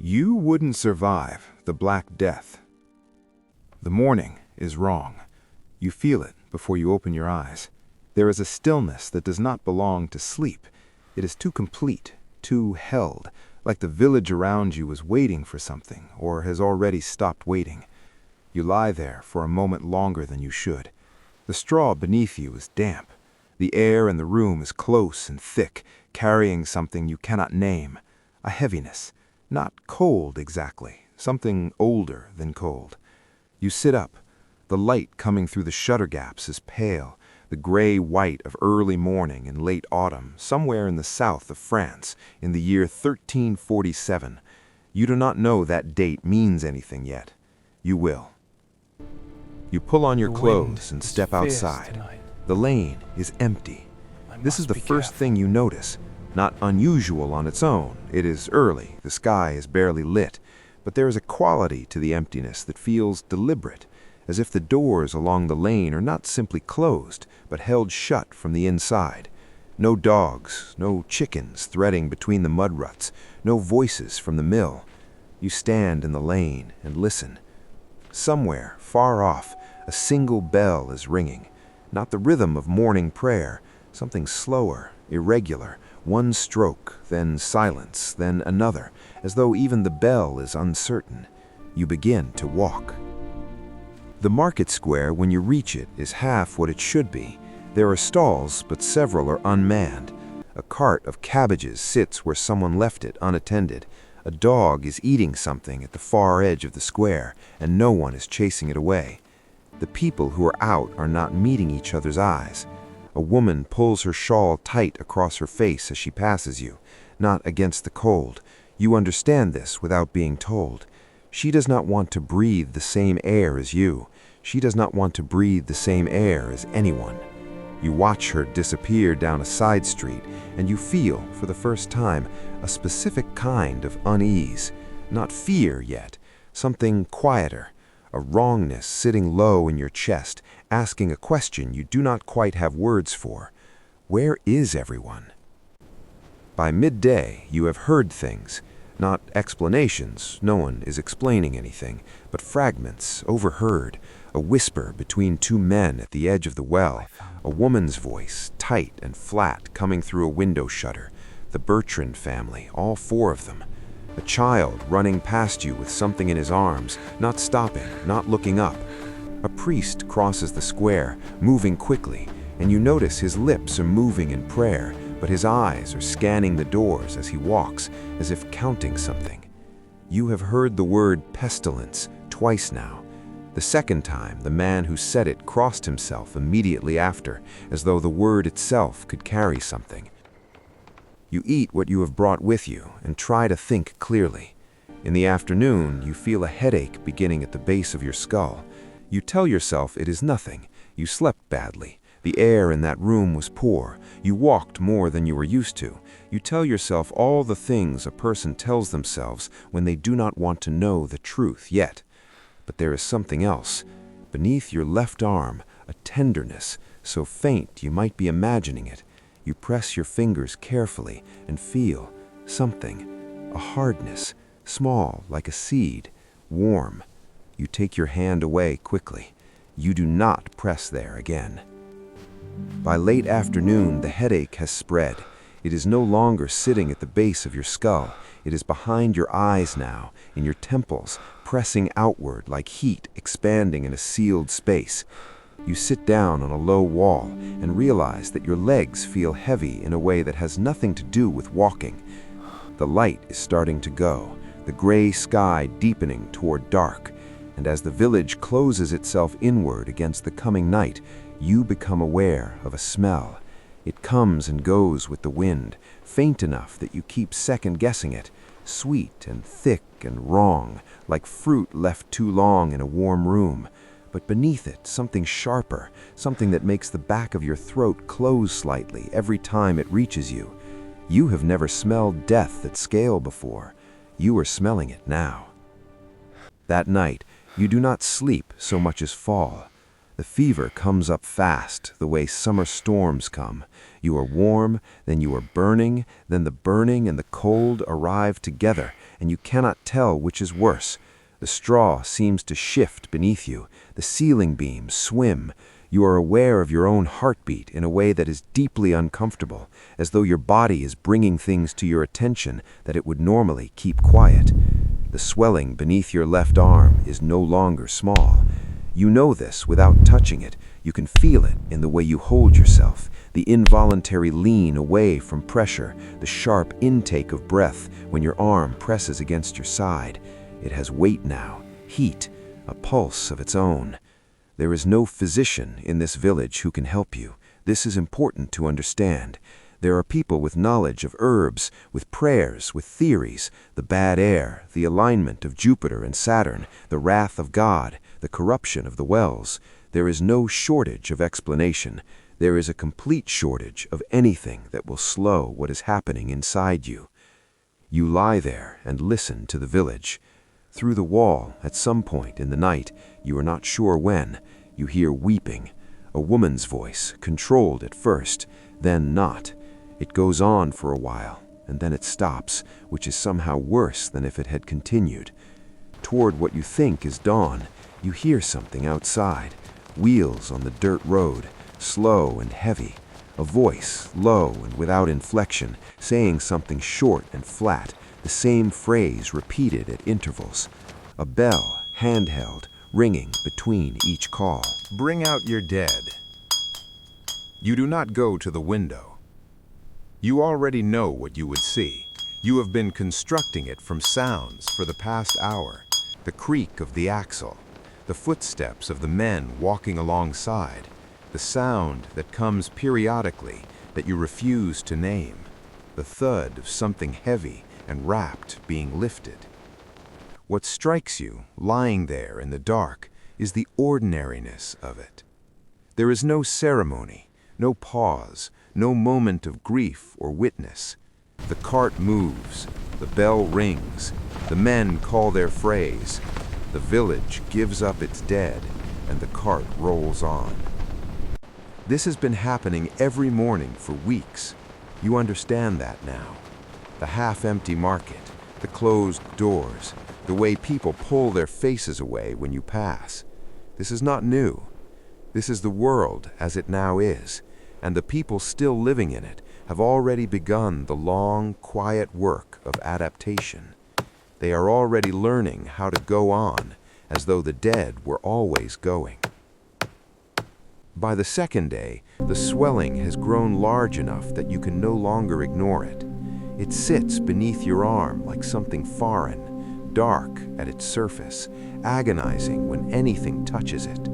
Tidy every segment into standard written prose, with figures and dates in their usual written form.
You wouldn't survive the Black Death. The morning is wrong. You feel it before you open your eyes. There is a stillness that does not belong to sleep. It is too complete, too held, like the village around you is waiting for something or has already stopped waiting. You lie there for a moment longer than you should. The straw beneath you is damp. The air in the room is close and thick, carrying something you cannot name, a heaviness. Not cold exactly, something older than cold. You sit up. The light coming through the shutter gaps is pale, the gray-white of early morning in late autumn, somewhere in the south of France, in the year 1347. You do not know that date means anything yet. You will. You pull on your clothes and step outside. The lane is empty. This is the first thing you notice. Not unusual on its own. It is early, the sky is barely lit, but there is a quality to the emptiness that feels deliberate, as if the doors along the lane are not simply closed, but held shut from the inside. No dogs, no chickens threading between the mud ruts, no voices from the mill. You stand in the lane and listen. Somewhere, far off, a single bell is ringing, not the rhythm of morning prayer, something slower, irregular, one stroke, then silence, then another, as though even the bell is uncertain. You begin to walk. The market square, when you reach it, is half what it should be. There are stalls, but several are unmanned. A cart of cabbages sits where someone left it unattended. A dog is eating something at the far edge of the square, and no one is chasing it away. The people who are out are not meeting each other's eyes. A woman pulls her shawl tight across her face as she passes you, not against the cold. You understand this without being told. She does not want to breathe the same air as you. She does not want to breathe the same air as anyone. You watch her disappear down a side street, and you feel, for the first time, a specific kind of unease. Not fear yet, something quieter. A wrongness sitting low in your chest, asking a question you do not quite have words for. Where is everyone? By midday, you have heard things. Not explanations, no one is explaining anything, but fragments, overheard. A whisper between two men at the edge of the well. A woman's voice, tight and flat, coming through a window shutter. The Bertrand family, all four of them. A child running past you with something in his arms, not stopping, not looking up. A priest crosses the square, moving quickly, and you notice his lips are moving in prayer, but his eyes are scanning the doors as he walks, as if counting something. You have heard the word pestilence twice now. The second time, the man who said it crossed himself immediately after, as though the word itself could carry something. You eat what you have brought with you and try to think clearly. In the afternoon, you feel a headache beginning at the base of your skull. You tell yourself it is nothing. You slept badly. The air in that room was poor. You walked more than you were used to. You tell yourself all the things a person tells themselves when they do not want to know the truth yet. But there is something else. Beneath your left arm, a tenderness, so faint you might be imagining it. You press your fingers carefully and feel something, a hardness, small like a seed, warm. You take your hand away quickly. You do not press there again. By late afternoon, the headache has spread. It is no longer sitting at the base of your skull. It is behind your eyes now, in your temples, pressing outward like heat expanding in a sealed space. You sit down on a low wall and realize that your legs feel heavy in a way that has nothing to do with walking. The light is starting to go, the gray sky deepening toward dark, and as the village closes itself inward against the coming night, you become aware of a smell. It comes and goes with the wind, faint enough that you keep second-guessing it, sweet and thick and wrong, like fruit left too long in a warm room. But beneath it, something sharper, something that makes the back of your throat close slightly every time it reaches you. You have never smelled death at scale before. You are smelling it now. That night, you do not sleep so much as fall. The fever comes up fast, the way summer storms come. You are warm, then you are burning, then the burning and the cold arrive together, and you cannot tell which is worse. The straw seems to shift beneath you. The ceiling beams swim. You are aware of your own heartbeat in a way that is deeply uncomfortable, as though your body is bringing things to your attention that it would normally keep quiet. The swelling beneath your left arm is no longer small. You know this without touching it. You can feel it in the way you hold yourself, the involuntary lean away from pressure, the sharp intake of breath when your arm presses against your side. It has weight now, heat, a pulse of its own. There is no physician in this village who can help you. This is important to understand. There are people with knowledge of herbs, with prayers, with theories, the bad air, the alignment of Jupiter and Saturn, the wrath of God, the corruption of the wells. There is no shortage of explanation. There is a complete shortage of anything that will slow what is happening inside you. You lie there and listen to the village. Through the wall, at some point in the night, you are not sure when, you hear weeping. A woman's voice, controlled at first, then not. It goes on for a while, and then it stops, which is somehow worse than if it had continued. Toward what you think is dawn, you hear something outside. Wheels on the dirt road, slow and heavy. A voice, low and without inflection, saying something short and flat, the same phrase repeated at intervals. A bell, handheld, ringing between each call. Bring out your dead. You do not go to the window. You already know what you would see. You have been constructing it from sounds for the past hour. The creak of the axle, the footsteps of the men walking alongside, the sound that comes periodically that you refuse to name, the thud of something heavy and wrapped being lifted. What strikes you, lying there in the dark, is the ordinariness of it. There is no ceremony, no pause, no moment of grief or witness. The cart moves, the bell rings, the men call their phrase, the village gives up its dead, and the cart rolls on. This has been happening every morning for weeks. You understand that now. The half-empty market, the closed doors, the way people pull their faces away when you pass. This is not new. This is the world as it now is, and the people still living in it have already begun the long, quiet work of adaptation. They are already learning how to go on, as though the dead were always going. By the second day, the swelling has grown large enough that you can no longer ignore it. It sits beneath your arm like something foreign, dark at its surface, agonizing when anything touches it.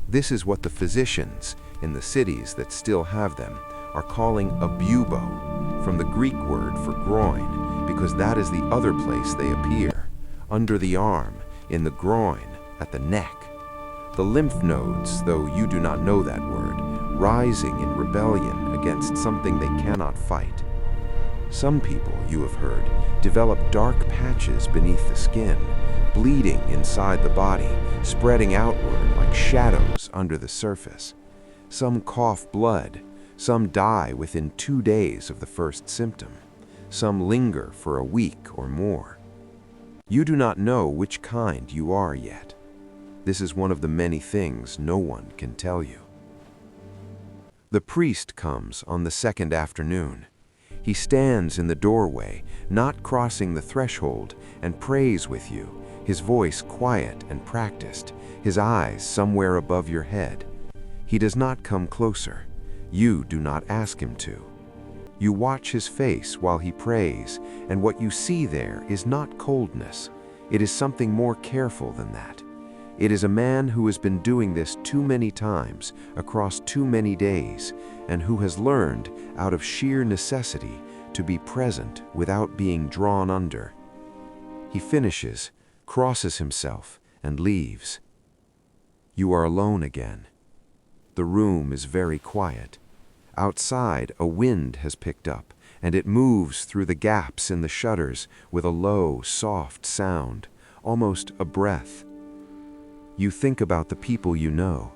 This is what the physicians, in the cities that still have them, are calling a bubo, from the Greek word for groin, because that is the other place they appear, under the arm, in the groin, at the neck. The lymph nodes, though you do not know that word, rising in rebellion against something they cannot fight. Some people, you have heard, develop dark patches beneath the skin, bleeding inside the body, spreading outward like shadows under the surface. Some cough blood, some die within 2 days of the first symptom, some linger for a week or more. You do not know which kind you are yet. This is one of the many things no one can tell you. The priest comes on the second afternoon. He stands in the doorway, not crossing the threshold, and prays with you, his voice quiet and practiced, his eyes somewhere above your head. He does not come closer. You do not ask him to. You watch his face while he prays, and what you see there is not coldness. It is something more careful than that. It is a man who has been doing this too many times, across too many days, and who has learned, out of sheer necessity, to be present without being drawn under. He finishes, crosses himself, and leaves. You are alone again. The room is very quiet. Outside, a wind has picked up, and it moves through the gaps in the shutters with a low, soft sound, almost a breath. You think about the people you know.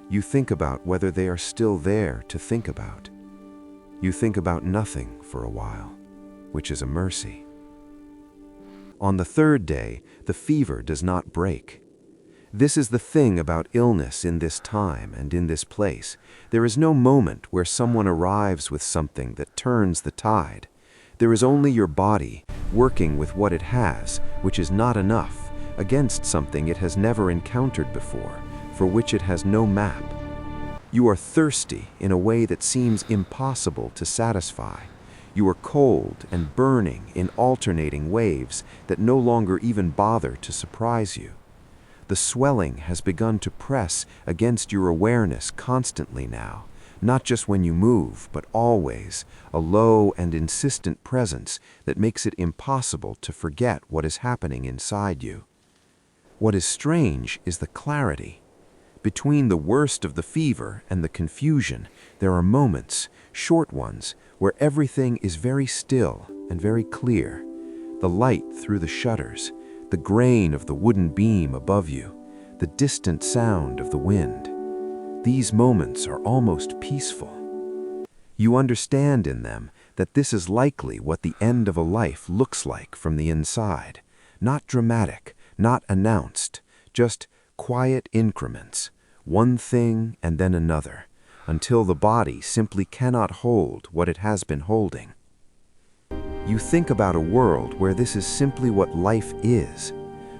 You think about whether they are still there to think about. You think about nothing for a while, which is a mercy. On the third day, the fever does not break. This is the thing about illness in this time and in this place. There is no moment where someone arrives with something that turns the tide. There is only your body working with what it has, which is not enough, against something it has never encountered before, for which it has no map. You are thirsty in a way that seems impossible to satisfy. You are cold and burning in alternating waves that no longer even bother to surprise you. The swelling has begun to press against your awareness constantly now, not just when you move, but always, a low and insistent presence that makes it impossible to forget what is happening inside you. What is strange is the clarity. Between the worst of the fever and the confusion, there are moments, short ones, where everything is very still and very clear. The light through the shutters, the grain of the wooden beam above you, the distant sound of the wind. These moments are almost peaceful. You understand in them that this is likely what the end of a life looks like from the inside. Not dramatic, not announced, just quiet increments, one thing and then another, until the body simply cannot hold what it has been holding. You think about a world where this is simply what life is,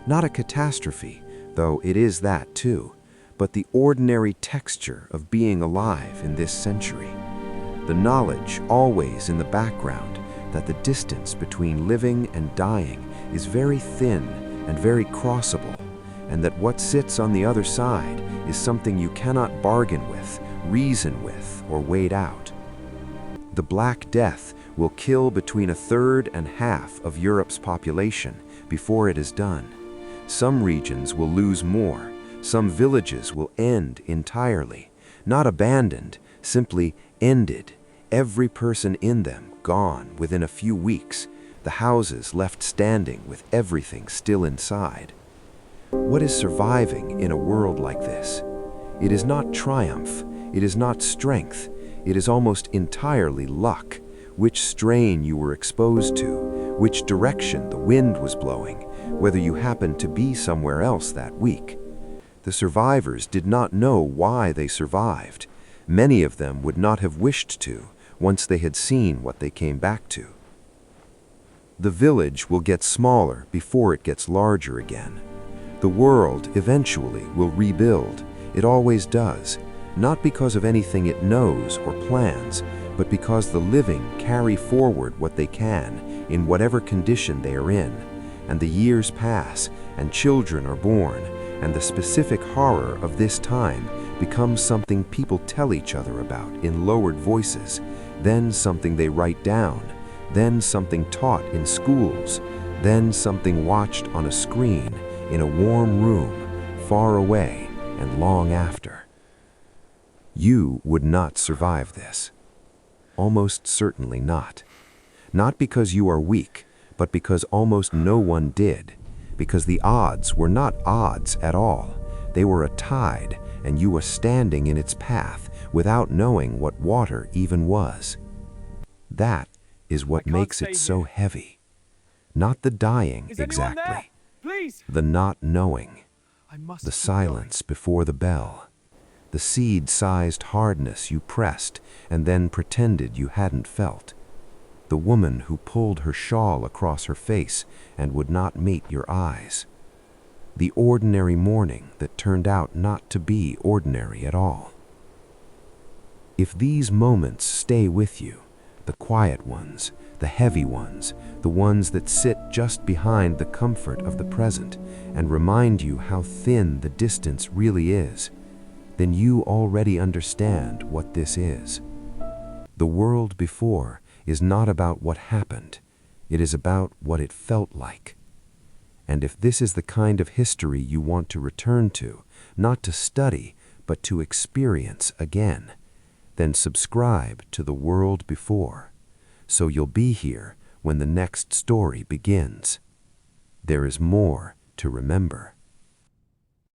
not a catastrophe, though it is that too, but the ordinary texture of being alive in this century. The knowledge always in the background that the distance between living and dying is very thin and very crossable, and that what sits on the other side is something you cannot bargain with, reason with, or wait out. The Black Death will kill between 1/3 and half of Europe's population before it is done. Some regions will lose more. Some villages will end entirely. Not abandoned, simply ended. Every person in them gone within a few weeks. The houses left standing with everything still inside. What is surviving in a world like this? It is not triumph. It is not strength. It is almost entirely luck. Which strain you were exposed to, which direction the wind was blowing, whether you happened to be somewhere else that week. The survivors did not know why they survived. Many of them would not have wished to, once they had seen what they came back to. The village will get smaller before it gets larger again. The world eventually will rebuild. It always does, not because of anything it knows or plans, but because the living carry forward what they can in whatever condition they are in, and the years pass, and children are born, and the specific horror of this time becomes something people tell each other about in lowered voices, then something they write down, then something taught in schools, then something watched on a screen in a warm room, far away and long after. You would not survive this. Almost certainly not. Not because you are weak, but because almost no one did. Because the odds were not odds at all. They were a tide, and you were standing in its path without knowing what water even was. That is what makes it so heavy. Not the dying exactly. The not knowing. The silence before the bell. The seed-sized hardness you pressed and then pretended you hadn't felt. The woman who pulled her shawl across her face and would not meet your eyes. The ordinary morning that turned out not to be ordinary at all. If these moments stay with you, the quiet ones, the heavy ones, the ones that sit just behind the comfort of the present and remind you how thin the distance really is, then you already understand what this is. The world before is not about what happened. It is about what it felt like. And if this is the kind of history you want to return to, not to study, but to experience again, then subscribe to the world before, so you'll be here when the next story begins. There is more to remember.